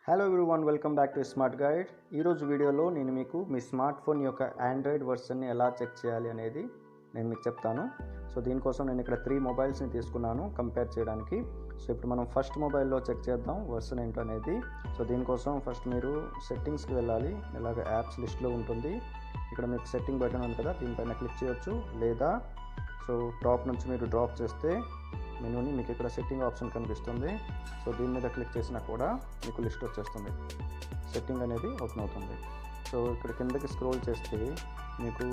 Hello everyone, welcome back to smart guide. ఈరోజు వీడియోలో నేను మీకు మీ స్మార్ట్ ఫోన్ యొక్క ఆండ్రాయిడ్ వర్షన్ని ఎలా చెక్ చేయాలి అనేది నేను మీకు చెప్తాను. సో దీనికోసం నేను ఇక్కడ 3 మొబైల్స్ని తీసుకున్నాను కంపేర్ చేయడానికి. సో ఇప్పుడు మనం ఫస్ట్ మొబైల్లో చెక్ చేద్దాం వర్షన్ ఏంటో అనేది. సో దీనికోసం ఫస్ట్ మీరు సెట్టింగ్స్కి వెళ్ళాలి. ఇలాగ యాప్స్ లిస్ట్లో ఉంటుంది. ఇక్కడ మీకు సెట్టింగ్ బటన్ ఉంది కదా, దీనిపైన క్లిక్ చేయొచ్చు. లేదా సో టాప్ నుంచి మీరు డ్రాప్ చేస్తే మెనూని మీకు ఇక్కడ సెట్టింగ్ ఆప్షన్ కనిపిస్తుంది. సో దీని మీద క్లిక్ చేసినా కూడా మీకు లిస్ట్ వచ్చేస్తుంది, సెట్టింగ్ అనేది ఓపెన్ అవుతుంది. సో ఇక్కడ కిందకి స్క్రోల్ చేస్తే మీకు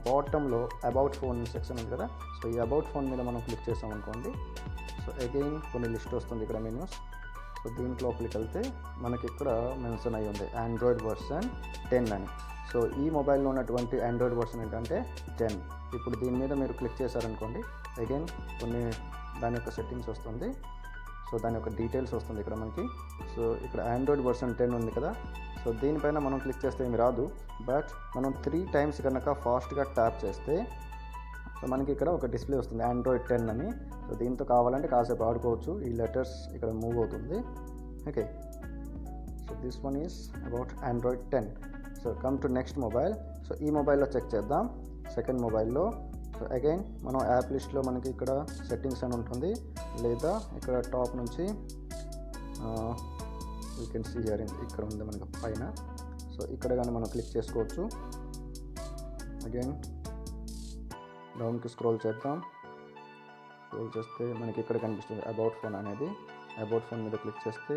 బాటంలో అబౌట్ ఫోన్ సెక్షన్ ఉంది కదా. సో ఈ అబౌట్ ఫోన్ మీద మనం క్లిక్ చేసాం అనుకోండి. సో అగైన్ కొన్ని లిస్ట్ వస్తుంది ఇక్కడ మెనూస్. సో దీంట్లోకి వెళ్తే మనకి ఇక్కడ మెన్షన్ అయ్యి ఉంది ఆండ్రాయిడ్ వర్షన్ 10 అని. సో ఈ మొబైల్లో ఉన్నటువంటి ఆండ్రాయిడ్ వర్షన్ ఏంటంటే 10. ఇప్పుడు దీని మీద మీరు క్లిక్ చేశారనుకోండి, అగైన్ కొన్ని దాని యొక్క సెట్టింగ్స్ వస్తుంది. సో దాని యొక్క డీటెయిల్స్ వస్తుంది ఇక్కడ మనకి. సో ఇక్కడ ఆండ్రాయిడ్ వర్షన్ 10 ఉంది కదా. సో దీనిపైన మనం క్లిక్ చేస్తే ఏమి రాదు. బట్ మనం 3 టైమ్స్ కనుక ఫాస్ట్గా ట్యాప్ చేస్తే సో మనకి ఇక్కడ ఒక డిస్ప్లే వస్తుంది ఆండ్రాయిడ్ 10 అని. సో దీంతో కావాలంటే కాసేపు ఆడుకోవచ్చు. ఈ లెటర్స్ ఇక్కడ మూవ్ అవుతుంది. Okay, so this one is about Android 10. So come to next mobile. So ఈ మొబైల్లో చెక్ చేద్దాం. సెకండ్ మొబైల్లో సో అగైన్ మనం యాప్ లిస్ట్లో మనకి ఇక్కడ సెట్టింగ్స్ అని ఉంటుంది. లేదా ఇక్కడ టాప్ నుంచి యూ కెన్ సీ హియర్ ఇక్కడ ఉంది మనకి పైన. సో ఇక్కడ కానీ మనం క్లిక్ చేసుకోవచ్చు. అగైన్ డౌన్కి స్క్రోల్ చేద్దాం. స్క్రోల్ చేస్తే మనకి ఇక్కడ కనిపిస్తుంది అబౌట్ ఫోన్ అనేది. అబౌట్ ఫోన్ మీద క్లిక్ చేస్తే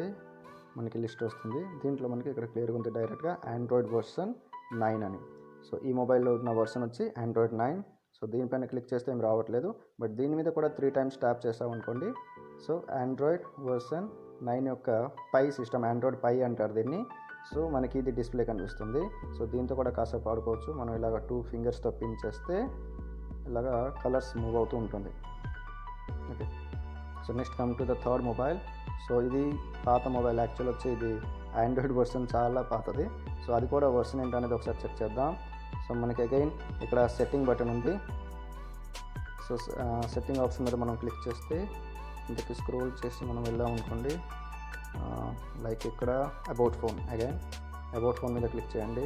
మనకి లిస్ట్ వస్తుంది. దీంట్లో మనకి ఇక్కడ క్లియర్గా ఉంది డైరెక్ట్గా ఆండ్రాయిడ్ వర్షన్ 9 అని. సో ఈ మొబైల్లో ఉన్న వర్షన్ వచ్చి ఆండ్రాయిడ్ 9. సో దీనిపైన క్లిక్ చేస్తే ఏం రావట్లేదు. బట్ దీని మీద కూడా 3 టైమ్స్ ట్యాప్ చేసామనుకోండి. సో ఆండ్రాయిడ్ వర్షన్ 9 యొక్క పై సిస్టమ్, ఆండ్రాయిడ్ పై అంటారు దీన్ని. సో మనకి ఇది డిస్ప్లే కనిపిస్తుంది. సో దీంతో కూడా కాసేపు ఆడుకోవచ్చు. మనం ఇలాగ 2 ఫింగర్స్తో పిన్ చేస్తే ఇలాగా కలర్స్ మూవ్ అవుతూ ఉంటుంది. Okay, so next come to the third mobile. So ఇది పాత మొబైల్, యాక్చువల్ వచ్చి ఇది ఆండ్రాయిడ్ వర్షన్ చాలా పాతది. సో అది కూడా వర్షన్ ఏంటనేది ఒకసారి చెక్ చేద్దాం. సో మనకి అగైన్ ఇక్కడ సెట్టింగ్ బటన్ ఉంది. సో సెట్టింగ్ ఆప్షన్ మీద మనం క్లిక్ చేస్తే ఇంతకి స్క్రోల్ చేసి మనం వెళ్ళాం అనుకోండి. లైక్ ఇక్కడ about phone, again about phone మీద క్లిక్ చేయండి.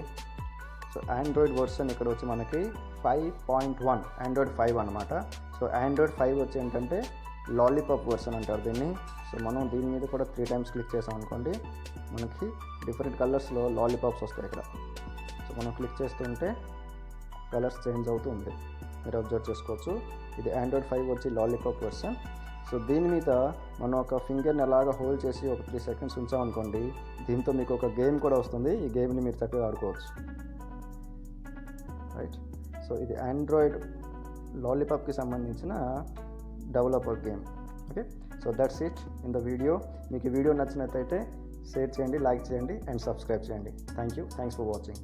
సో ఆండ్రాయిడ్ వర్షన్ ఇక్కడ వచ్చి మనకి 5.1 ఆండ్రాయిడ్ 5 అనమాట. సో ఆండ్రాయిడ్ 5 వచ్చి ఏంటంటే లాలీపాప్ వర్షన్ అంటారు దీన్ని. సో మనం దీని మీద కూడా 3 టైమ్స్ క్లిక్ చేసాం అనుకోండి, మనకి డిఫరెంట్ కలర్స్లో లాలీపాప్స్ వస్తాయి ఇక్కడ. సో మనం క్లిక్ చేస్తుంటే కలర్స్ చేంజ్ అవుతూ ఉంది, మీరు అబ్జర్వ్ చేసుకోవచ్చు. ఇది ఆండ్రాయిడ్ 5 వచ్చి లాలీపాప్ వర్షన్. సో దీని మీద మనం ఒక ఫింగర్ని అలాగా హోల్డ్ చేసి ఒక 3 సెకండ్స్ ఉంచామనుకోండి, దీంతో మీకు ఒక గేమ్ కూడా వస్తుంది. ఈ గేమ్ని మీరు చక్కగా ఆడుకోవచ్చు. రైట్, సో ఇది ఆండ్రాయిడ్ లాలీపాప్కి సంబంధించిన developer game. Okay, so that's it in the video. మీకు ఈ వీడియో నచ్చినట్లయితే షేర్ చేయండి, లైక్ చేయండి అండ్ సబ్స్క్రైబ్ చేయండి. Thanks for watching.